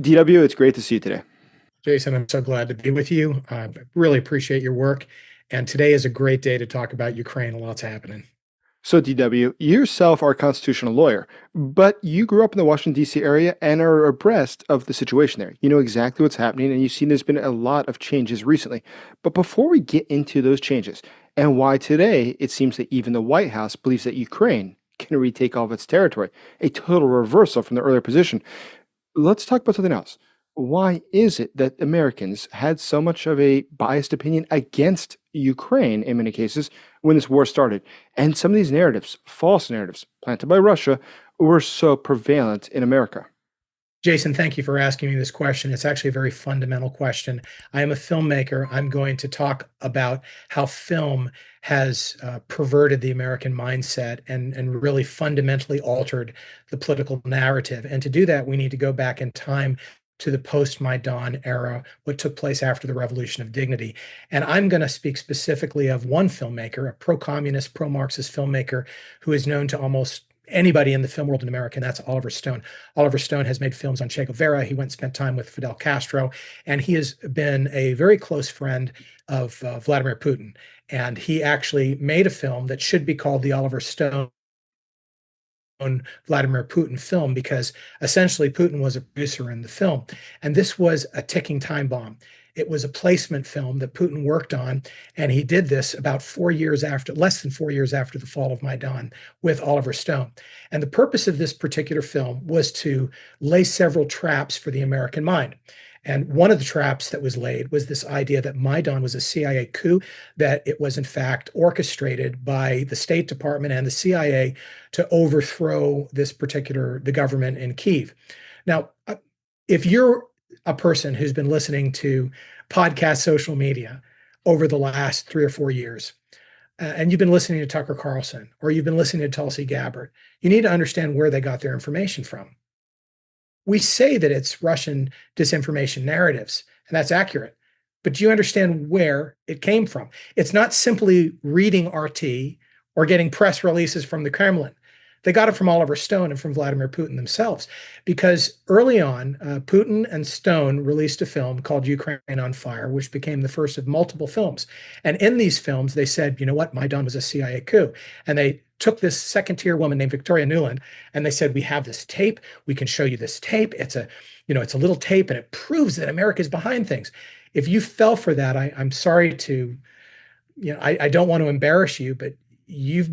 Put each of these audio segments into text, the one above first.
DW, it's great to see you today. Jason, I'm so glad to be with you. I really appreciate your work. And today is a great day to talk about Ukraine. Lots happening. So, DW, you yourself are a constitutional lawyer, but you grew up in the Washington, D.C. area and are abreast of the situation there. You know exactly what's happening, and you've seen there's been a lot of changes recently. But before we get into those changes and why today it seems that even the White House believes that Ukraine can retake all of its territory, a total reversal from the earlier position, let's talk about something else. Why is it that Americans had so much of a biased opinion against Ukraine in many cases when this war started? And some of these narratives, false narratives planted by Russia, were so prevalent in America. Jason, thank you for asking me this question. It's actually a very fundamental question. I am a filmmaker. I'm going to talk about how film has perverted the American mindset and really fundamentally altered the political narrative. And to do that, we need to go back in time to the post-Maidan era, what took place after the Revolution of Dignity. And I'm going to speak specifically of one filmmaker, a pro-communist, pro-Marxist filmmaker who is known to almost anybody in the film world in America, and that's Oliver Stone. Oliver Stone has made films on Che Guevara. He went and spent time with Fidel Castro, and he has been a very close friend of Vladimir Putin. And he actually made a film that should be called the Oliver Stone Vladimir Putin film, because essentially Putin was a producer in the film. And this was a ticking time bomb. It was a placement film that Putin worked on, and he did this about less than 4 years after the fall of Maidan with Oliver Stone. And the purpose of this particular film was to lay several traps for the American mind. And one of the traps that was laid was this idea that Maidan was a CIA coup, that it was in fact orchestrated by the State Department and the CIA to overthrow the government in Kyiv. Now, if you're a person who's been listening to podcast social media over the last 3 or 4 years, and you've been listening to Tucker Carlson, or you've been listening to Tulsi Gabbard, you need to understand where they got their information from. We say that it's Russian disinformation narratives, and that's accurate. But do you understand where it came from? It's not simply reading RT or getting press releases from the Kremlin. They got it from Oliver Stone and from Vladimir Putin themselves, because early on, Putin and Stone released a film called Ukraine on Fire, which became the first of multiple films. And in these films, they said, you know what, Maidan was a CIA coup. And they took this second-tier woman named Victoria Nuland, and they said, we have this tape. We can show you this tape. It's a little tape, and it proves that America is behind things. If you fell for that, I'm sorry to, I don't want to embarrass you, but you've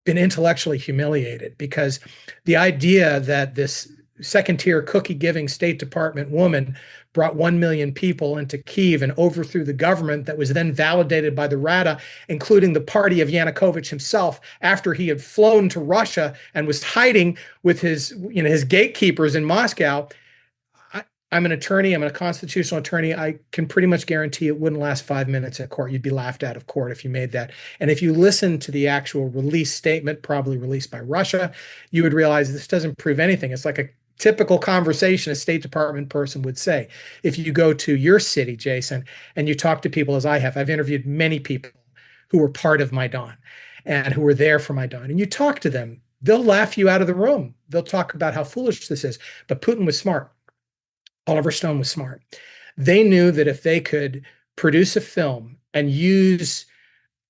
been intellectually humiliated, because the idea that this second-tier cookie-giving State Department woman brought 1 million people into Kyiv and overthrew the government that was then validated by the Rada, including the party of Yanukovych himself, after he had flown to Russia and was hiding with his gatekeepers in Moscow. I'm an attorney. I'm a constitutional attorney. I can pretty much guarantee it wouldn't last 5 minutes at court. You'd be laughed out of court if you made that. And if you listen to the actual release statement, probably released by Russia, you would realize this doesn't prove anything. It's like a typical conversation a State Department person would say. If you go to your city, Jason, and you talk to people, as I have, I've interviewed many people who were part of Maidan and who were there for Maidan, and you talk to them, they'll laugh you out of the room. They'll talk about how foolish this is. But Putin was smart. Oliver Stone was smart. They knew that if they could produce a film and use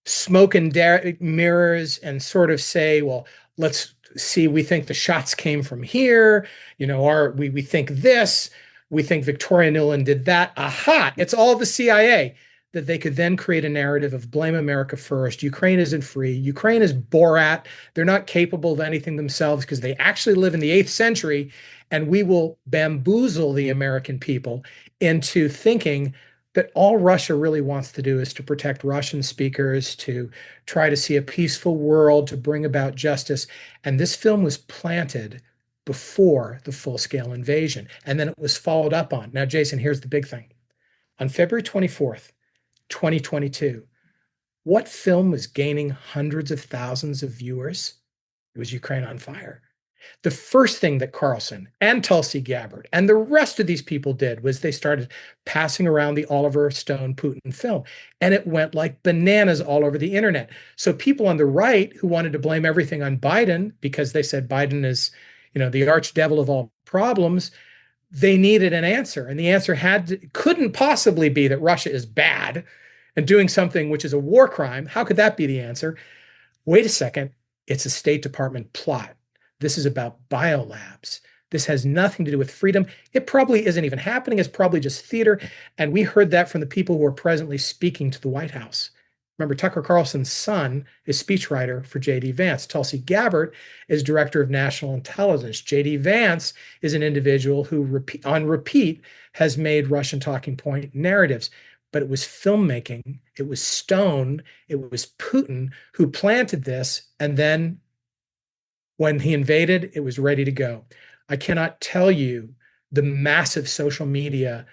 smoke and mirrors and sort of say, well, let's see, we think the shots came from here, we think this, we think Victoria Nuland did that. Aha, it's all the CIA. That they could then create a narrative of blame America first. Ukraine isn't free. Ukraine is Borat. They're not capable of anything themselves because they actually live in the 8th century, and we will bamboozle the American people into thinking that all Russia really wants to do is to protect Russian speakers, to try to see a peaceful world, to bring about justice. And this film was planted before the full-scale invasion, and then it was followed up on. Now, Jason, here's the big thing. On February 24th, 2022, what film was gaining hundreds of thousands of viewers? It was Ukraine on Fire. The first thing that Carlson and Tulsi Gabbard and the rest of these people did was they started passing around the Oliver Stone Putin film, and it went like bananas all over the internet. So people on the right who wanted to blame everything on Biden because they said Biden is, the archdevil of all problems, they needed an answer. And the answer couldn't possibly be that Russia is bad and doing something which is a war crime. How could that be the answer? Wait a second. It's a State Department plot. This is about biolabs. This has nothing to do with freedom. It probably isn't even happening. It's probably just theater. And we heard that from the people who are presently speaking to the White House. Remember, Tucker Carlson's son is speechwriter for J.D. Vance. Tulsi Gabbard is director of national intelligence. J.D. Vance is an individual who, on repeat, has made Russian talking point narratives. But it was filmmaking, it was Stone, it was Putin who planted this. And then when he invaded, it was ready to go. I cannot tell you the massive social media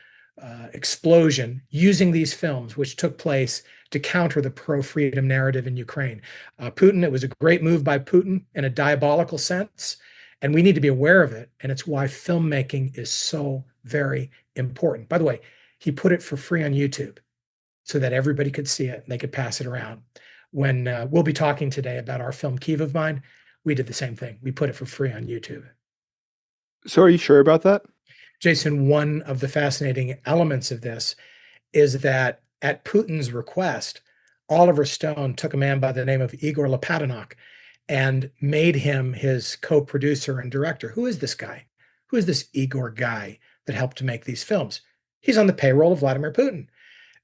explosion using these films, which took place to counter the pro-freedom narrative in Ukraine. Putin, it was a great move by Putin in a diabolical sense, and we need to be aware of it. And it's why filmmaking is so very important. By the way, he put it for free on YouTube so that everybody could see it and they could pass it around. When we'll be talking today about our film Kyiv of Mine, we did the same thing. We put it for free on YouTube. So are you sure about that? Jason, one of the fascinating elements of this is that at Putin's request, Oliver Stone took a man by the name of Igor Lopatinok and made him his co-producer and director. Who is this guy? Who is this Igor guy that helped to make these films? He's on the payroll of Vladimir Putin.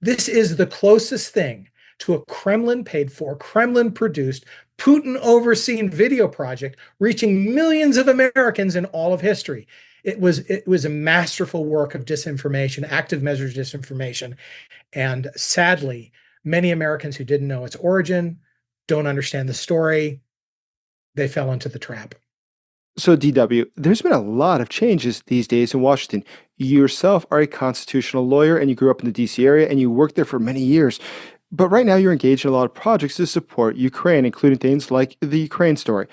This is the closest thing to a Kremlin paid for, Kremlin produced, Putin overseen video project reaching millions of Americans in all of history. It was a masterful work of disinformation, active measures disinformation. And sadly, many Americans who didn't know its origin, don't understand the story, they fell into the trap. So, DW, there's been a lot of changes these days in Washington. You yourself are a constitutional lawyer and you grew up in the DC area and you worked there for many years. But right now you're engaged in a lot of projects to support Ukraine, including things like the Ukraine story.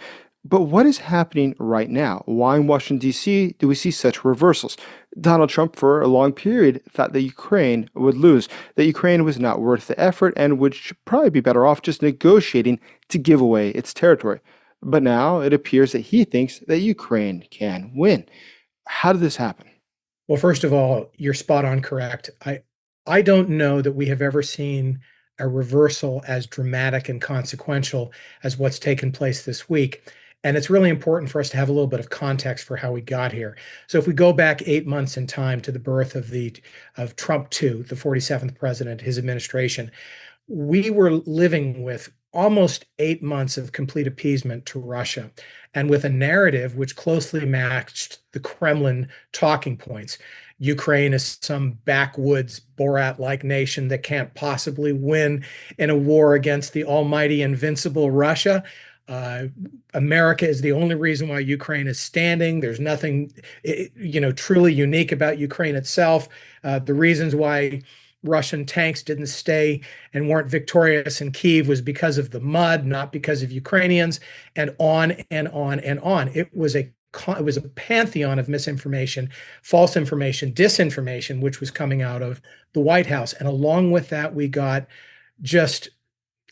But what is happening right now? Why in Washington, D.C. do we see such reversals? Donald Trump, for a long period, thought that Ukraine would lose, that Ukraine was not worth the effort and would probably be better off just negotiating to give away its territory. But now it appears that he thinks that Ukraine can win. How did this happen? Well, first of all, you're spot on correct. I don't know that we have ever seen a reversal as dramatic and consequential as what's taken place this week. And it's really important for us to have a little bit of context for how we got here. So if we go back 8 months in time to the birth of Trump II, the 47th president, his administration, we were living with almost 8 months of complete appeasement to Russia and with a narrative which closely matched the Kremlin talking points. Ukraine is some backwoods Borat-like nation that can't possibly win in a war against the almighty invincible Russia. America is the only reason why Ukraine is standing. There's nothing, truly unique about Ukraine itself. The reasons why Russian tanks didn't stay and weren't victorious in Kyiv was because of the mud, not because of Ukrainians, and on and on and on. It was a pantheon of misinformation, false information, disinformation, which was coming out of the White House. And along with that, we got just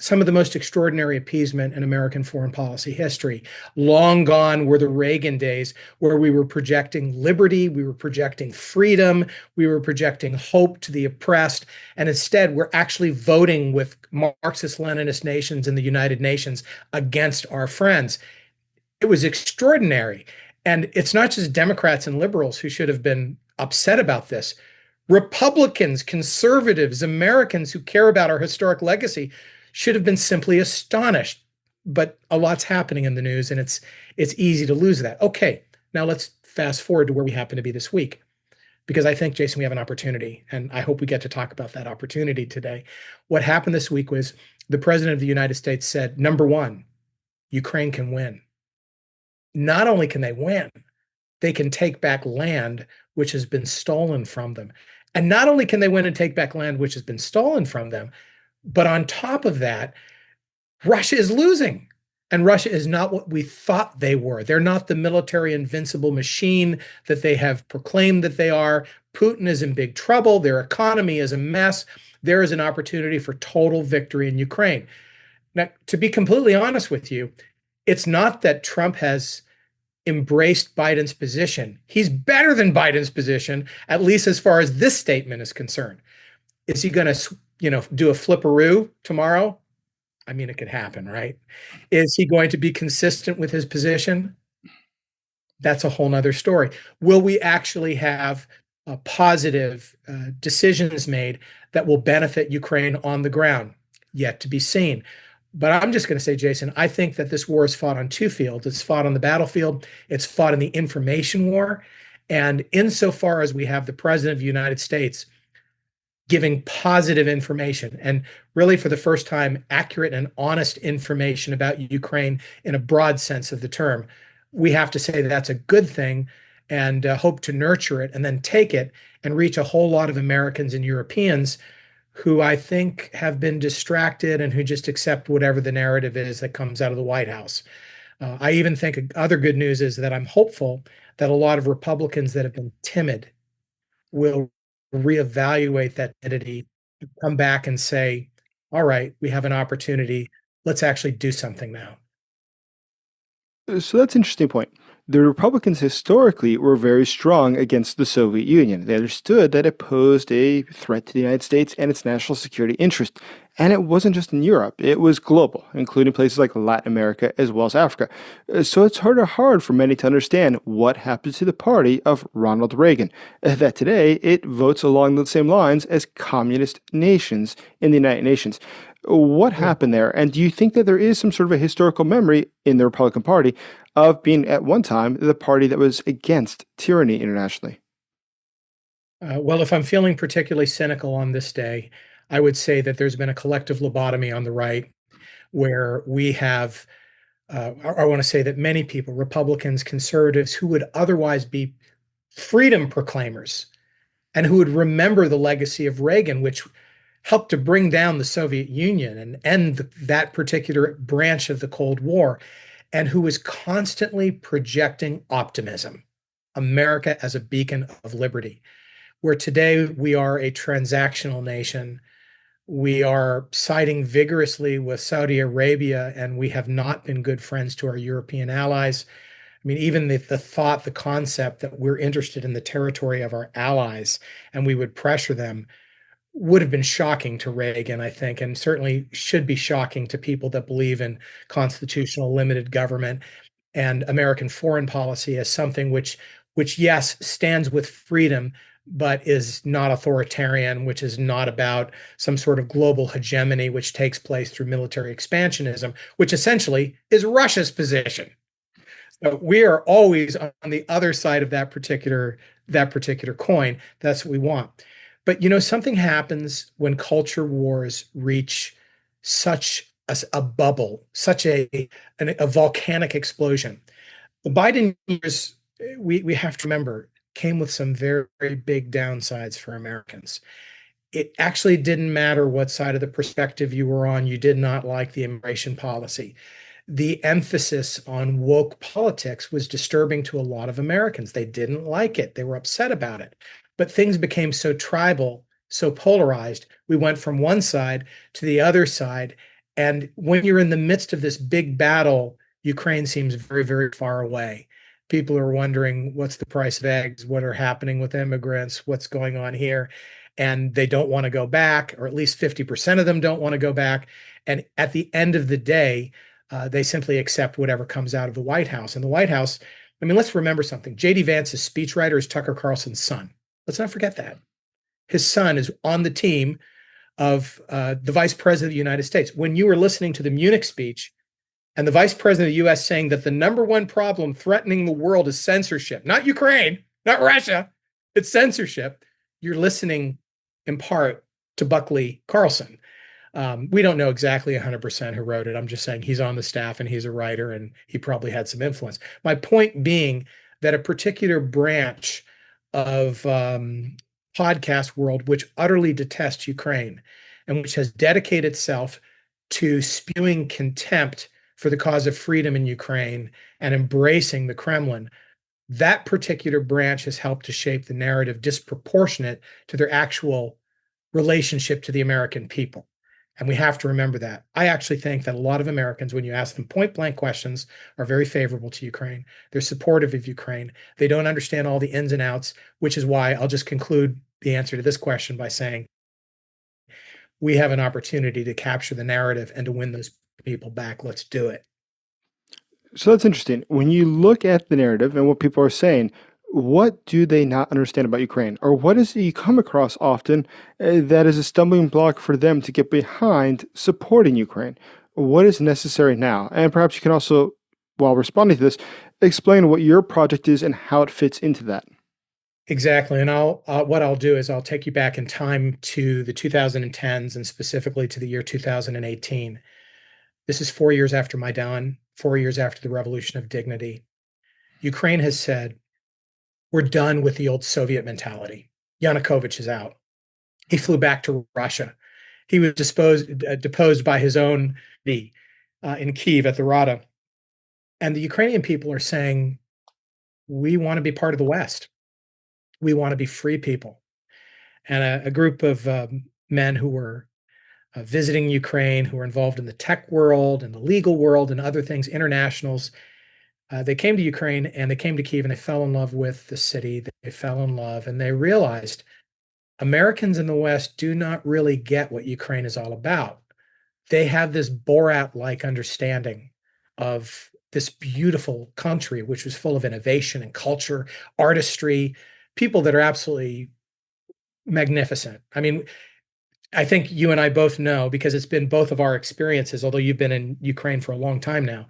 some of the most extraordinary appeasement in American foreign policy history. Long gone were the Reagan days where we were projecting liberty, we were projecting freedom, we were projecting hope to the oppressed, and instead we're actually voting with Marxist-Leninist nations in the United Nations against our friends. It was extraordinary. And it's not just Democrats and liberals who should have been upset about this. Republicans, conservatives, Americans who care about our historic legacy should have been simply astonished. But a lot's happening in the news, and it's easy to lose that. Okay, now let's fast forward to where we happen to be this week, because I think, Jason, we have an opportunity, and I hope we get to talk about that opportunity today. What happened this week was the President of the United States said, number one, Ukraine can win. Not only can they win, they can take back land which has been stolen from them. And not only can they win and take back land which has been stolen from them, but on top of that, Russia is losing. And Russia is not what we thought they were. They're not the military invincible machine that they have proclaimed that they are. Putin is in big trouble. Their economy is a mess. There is an opportunity for total victory in Ukraine. Now, to be completely honest with you, it's not that Trump has embraced Biden's position. He's better than Biden's position, at least as far as this statement is concerned. Is he going to, do a flipperoo tomorrow? I mean, it could happen, right? Is he going to be consistent with his position? That's a whole nother story. Will we actually have positive decisions made that will benefit Ukraine on the ground? Yet to be seen. But I'm just going to say, Jason, I think that this war is fought on two fields. It's fought on the battlefield, it's fought in the information war. And insofar as we have the President of the United States giving positive information and really for the first time accurate and honest information about Ukraine in a broad sense of the term, we have to say that that's a good thing and hope to nurture it and then take it and reach a whole lot of Americans and Europeans who I think have been distracted and who just accept whatever the narrative is that comes out of the White House. I even think other good news is that I'm hopeful that a lot of Republicans that have been timid will reevaluate that entity, come back and say, all right, we have an opportunity. Let's actually do something now. So that's an interesting point. The Republicans historically were very strong against the Soviet Union. They understood that it posed a threat to the United States and its national security interest. And it wasn't just in Europe, it was global, including places like Latin America as well as Africa. So it's hard for many to understand what happened to the party of Ronald Reagan, that today it votes along the same lines as communist nations in the United Nations. What happened there? And do you think that there is some sort of a historical memory in the Republican Party of being at one time the party that was against tyranny internationally? Well, if I'm feeling particularly cynical on this day, I would say that there's been a collective lobotomy on the right where we have, I want to say that many people, Republicans, conservatives, who would otherwise be freedom proclaimers and who would remember the legacy of Reagan, which helped to bring down the Soviet Union and end that particular branch of the Cold War, and who was constantly projecting optimism, America as a beacon of liberty, where today we are a transactional nation. We are siding vigorously with Saudi Arabia, and we have not been good friends to our European allies. I mean, even the thought, the concept that we're interested in the territory of our allies and we would pressure them would have been shocking to Reagan, I think, and certainly should be shocking to people that believe in constitutional limited government and American foreign policy as something which yes, stands with freedom, but is not authoritarian, which is not about some sort of global hegemony, which takes place through military expansionism, which essentially is Russia's position. So we are always on the other side of that particular coin. That's what we want. But something happens when culture wars reach such a bubble, such a volcanic explosion. The Biden years, we have to remember, came with some very, very big downsides for Americans. It actually didn't matter what side of the perspective you were on. You did not like the immigration policy. The emphasis on woke politics was disturbing to a lot of Americans. They didn't like it. They were upset about it. But things became so tribal, so polarized. We went from one side to the other side. And when you're in the midst of this big battle, Ukraine seems very, very far away. People are wondering what's the price of eggs, what are happening with immigrants, what's going on here. And they don't want to go back, or at least 50% of them don't want to go back. And at the end of the day, they simply accept whatever comes out of the White House. And the White House, I mean, let's remember something. J.D. Vance's speechwriter is Tucker Carlson's son. Let's not forget that. His son is on the team of the vice president of the United States. When you were listening to the Munich speech and the vice president of the U.S. saying that the number one problem threatening the world is censorship, not Ukraine, not Russia, it's censorship, you're listening in part to Buckley Carlson. We don't know exactly 100% who wrote it. I'm just saying he's on the staff and he's a writer and he probably had some influence. My point being that a particular branch of podcast world which utterly detests Ukraine and which has dedicated itself to spewing contempt for the cause of freedom in Ukraine and embracing the Kremlin, that particular branch has helped to shape the narrative disproportionate to their actual relationship to the American people. And we have to remember that. I actually think that a lot of Americans, when you ask them point blank questions, are very favorable to Ukraine. They're supportive of Ukraine. They don't understand all the ins and outs, which is why I'll just conclude the answer to this question by saying we have an opportunity to capture the narrative and to win those people back. Let's do it. So that's interesting. When you look at the narrative and what people are saying, what do they not understand about Ukraine? Or what is it you come across often that is a stumbling block for them to get behind supporting Ukraine? What is necessary now? And perhaps you can also, while responding to this, explain what your project is and how it fits into that. Exactly. And what I'll do is I'll take you back in time to the 2010s and specifically to the year 2018. This is 4 years after Maidan, 4 years after the Revolution of Dignity. Ukraine has said, we're done with the old Soviet mentality. Yanukovych is out. He flew back to Russia. He was deposed by his own in Kyiv at the Rada. And the Ukrainian people are saying, we want to be part of the West. We want to be free people. And a group of men who were visiting Ukraine, who were involved in the tech world and the legal world and other things, internationals, they came to Ukraine and they came to Kyiv and they fell in love with the city. They fell in love and they realized Americans in the West do not really get what Ukraine is all about. They have this Borat-like understanding of this beautiful country, which was full of innovation and culture, artistry, people that are absolutely magnificent. I mean, I think you and I both know, because it's been both of our experiences, although you've been in Ukraine for a long time now,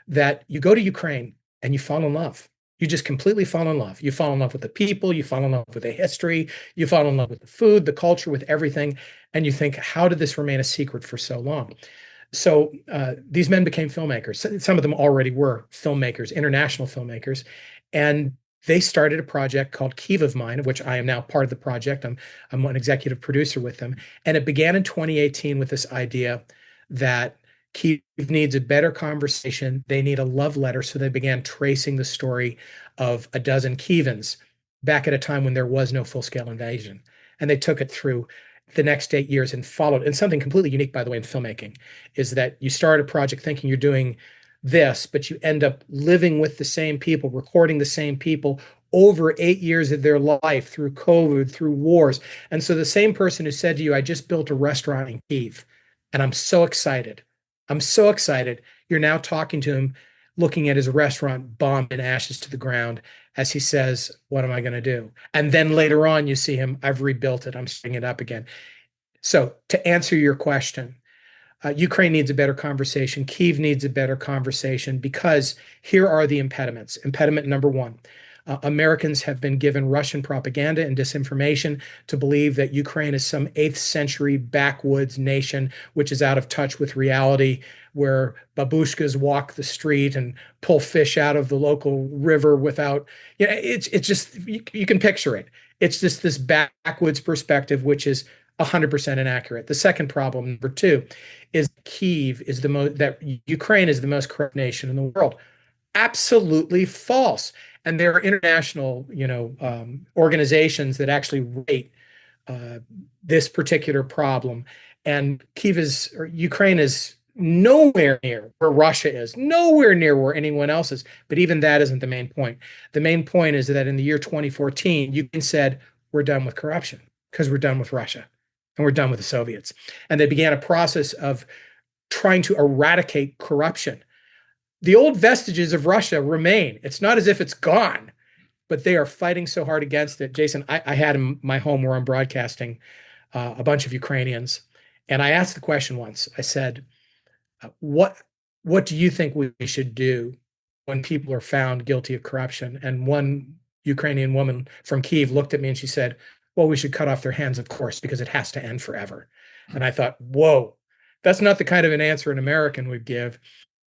that you go to Ukraine and you fall in love. You just completely fall in love. You fall in love with the people, you fall in love with the history, you fall in love with the food, the culture, with everything. And you think, how did this remain a secret for so long? So these men became filmmakers. Some of them already were filmmakers, international filmmakers. And they started a project called Kyiv of Mine, of which I am now part of the project. I'm an executive producer with them. And it began in 2018 with this idea that Kyiv needs a better conversation. They need a love letter. So they began tracing the story of a dozen Kyivans back at a time when there was no full-scale invasion. And they took it through the next 8 years and followed. And something completely unique, by the way, in filmmaking is that you start a project thinking you're doing this, but you end up living with the same people, recording the same people over 8 years of their life through COVID, through wars. And so the same person who said to you, I just built a restaurant in Kyiv and I'm so excited. I'm so excited. You're now talking to him, looking at his restaurant bombed in ashes to the ground as he says, what am I going to do? And then later on, you see him, I've rebuilt it. I'm starting it up again. So to answer your question, Ukraine needs a better conversation. Kyiv needs a better conversation because here are the impediments. Impediment number one. Americans have been given Russian propaganda and disinformation to believe that Ukraine is some 8th century backwoods nation, which is out of touch with reality, where babushkas walk the street and pull fish out of the local river without, it's just, you can picture it. It's just this backwoods perspective, which is 100% inaccurate. The second problem, number two, is that Ukraine is the most corrupt nation in the world. Absolutely false. And there are international, organizations that actually rate this particular problem. And Ukraine is nowhere near where Russia is, nowhere near where anyone else is. But even that isn't the main point. The main point is that in the year 2014, Ukraine said, we're done with corruption because we're done with Russia and we're done with the Soviets. And they began a process of trying to eradicate corruption. The old vestiges of Russia remain. It's not as if it's gone, but they are fighting so hard against it. Jason, I had in my home where I'm broadcasting a bunch of Ukrainians, and I asked the question once. I said, "What do you think we should do when people are found guilty of corruption?" And one Ukrainian woman from Kyiv looked at me and she said, "Well, we should cut off their hands, of course, because it has to end forever." And I thought, "Whoa, that's not the kind of an answer an American would give."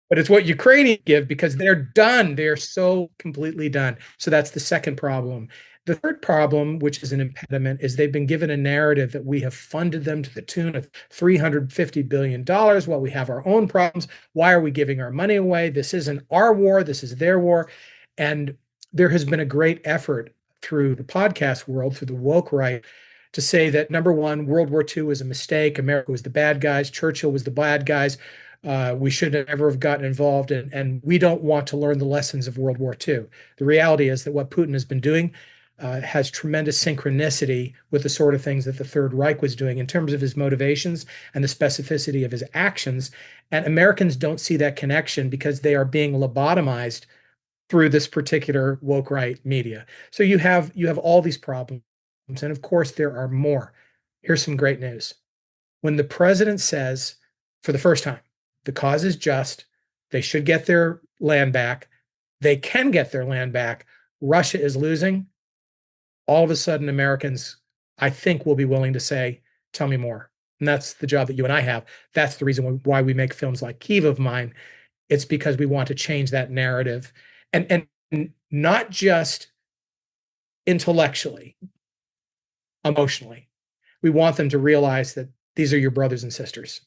But it's what Ukrainians give because they're done. They're so completely done. So that's the second problem. The third problem, which is an impediment, is they've been given a narrative that we have funded them to the tune of $350 billion while we have our own problems. Why are we giving our money away? This isn't our war. This is their war. And there has been a great effort through the podcast world, through the woke right, to say that number one, World War II was a mistake. America was the bad guys. Churchill was the bad guys. We should have never have gotten involved, and we don't want to learn the lessons of World War II. The reality is that what Putin has been doing has tremendous synchronicity with the sort of things that the Third Reich was doing in terms of his motivations and the specificity of his actions. And Americans don't see that connection because they are being lobotomized through this particular woke right media. So you have all these problems, and of course there are more. Here's some great news. When the president says, for the first time, the cause is just, they should get their land back, they can get their land back, Russia is losing, all of a sudden Americans, I think, will be willing to say, tell me more. And that's the job that you and I have. That's the reason why we make films like Kyiv of Mine. It's because we want to change that narrative, and not just intellectually, emotionally. We want them to realize that these are your brothers and sisters.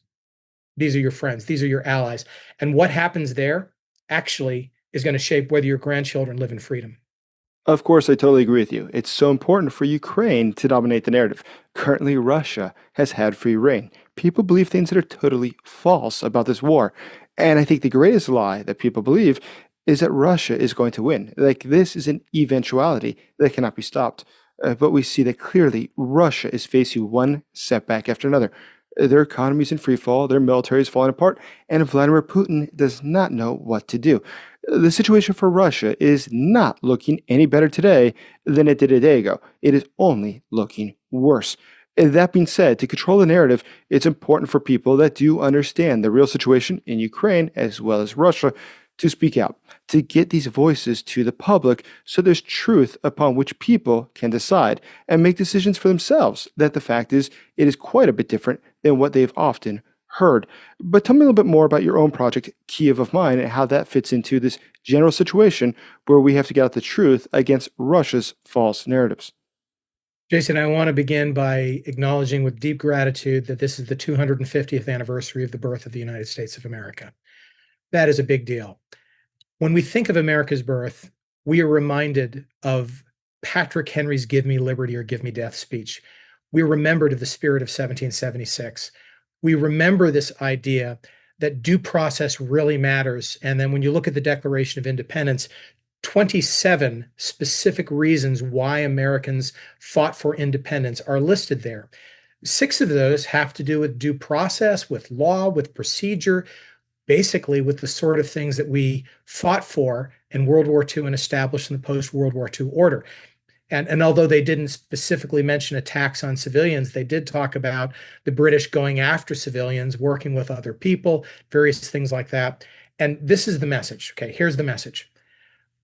These are your friends. These are your allies. And what happens there actually is going to shape whether your grandchildren live in freedom. Of course, I totally agree with you. It's so important for Ukraine to dominate the narrative. Currently, Russia has had free reign. People believe things that are totally false about this war. And I think the greatest lie that people believe is that Russia is going to win. Like, this is an eventuality that cannot be stopped. But we see that clearly Russia is facing one setback after another. Their economy is in free fall, their military is falling apart, and Vladimir Putin does not know what to do. The situation for Russia is not looking any better today than it did a day ago. It is only looking worse. And that being said, to control the narrative, it's important for people that do understand the real situation in Ukraine as well as Russia to speak out, to get these voices to the public so there's truth upon which people can decide and make decisions for themselves. That the fact is, it is quite a bit different than what they've often heard. But tell me a little bit more about your own project, Kyiv of Mine, and how that fits into this general situation where we have to get out the truth against Russia's false narratives. Jason, I want to begin by acknowledging with deep gratitude that this is the 250th anniversary of the birth of the United States of America. That is a big deal. When we think of America's birth, we are reminded of Patrick Henry's Give Me Liberty or Give Me Death speech. We are remembered of the spirit of 1776. We remember this idea that due process really matters. And then when you look at the Declaration of Independence, 27 specific reasons why Americans fought for independence are listed there. 6 of those have to do with due process, with law, with procedure, basically with the sort of things that we fought for in World War II and established in the post-World War II order. And although they didn't specifically mention attacks on civilians, they did talk about the British going after civilians, working with other people, various things like that. And this is the message. Okay, here's the message.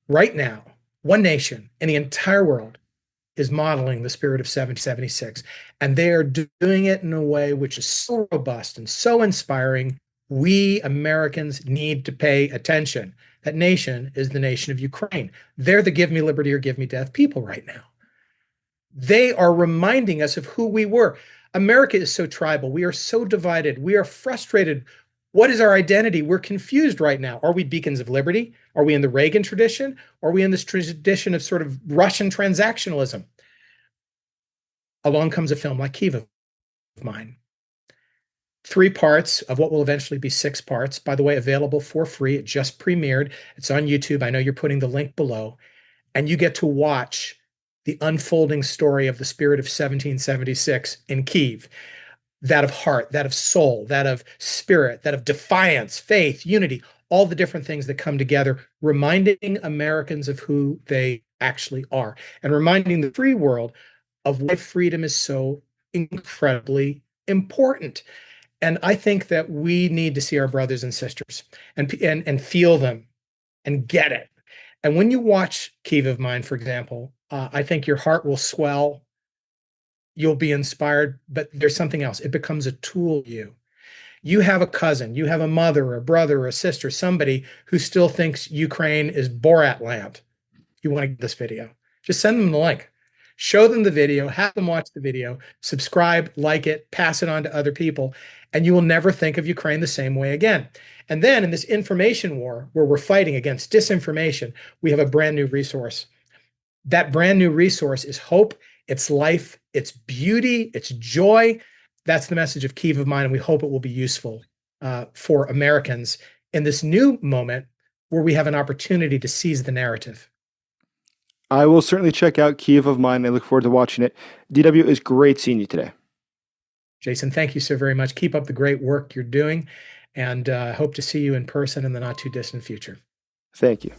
Right now, one nation in the entire world is modeling the spirit of 1776, and they are doing it in a way which is so robust and so inspiring. We Americans need to pay attention. That nation is the nation of Ukraine. They're the give me liberty or give me death people right now. They are reminding us of who we were. America is so tribal. We are so divided. We are frustrated. What is our identity? We're confused right now. Are we beacons of liberty? Are we in the Reagan tradition? Are we in this tradition of sort of Russian transactionalism? Along comes a film like Kyiv of Mine. 3 parts of what will eventually be 6 parts. By the way, available for free. It just premiered. It's on YouTube. I know you're putting the link below. And you get to watch the unfolding story of the spirit of 1776 in Kyiv. That of heart, that of soul, that of spirit, that of defiance, faith, unity, all the different things that come together, reminding Americans of who they actually are and reminding the free world of why freedom is so incredibly important. And I think that we need to see our brothers and sisters and feel them and get it. And when you watch Kyiv of Mine, for example, I think your heart will swell. You'll be inspired, but there's something else. It becomes a tool to you. You have a cousin, you have a mother or a brother or a sister, somebody who still thinks Ukraine is Borat land. You want to get this video. Just send them the link. Show them the video, have them watch the video, subscribe, like it, pass it on to other people, and you will never think of Ukraine the same way again. And then in this information war where we're fighting against disinformation, we have a brand new resource. That brand new resource is hope. its life, its beauty, its joy. That's the message of Kyiv of Mine, and we hope it will be useful for Americans in this new moment where we have an opportunity to seize the narrative. I will certainly check out Kyiv of Mine. I look forward to watching it. DW, is great seeing you today. Jason, thank you so very much. Keep up the great work you're doing, and hope to see you in person in the not too distant future. Thank you.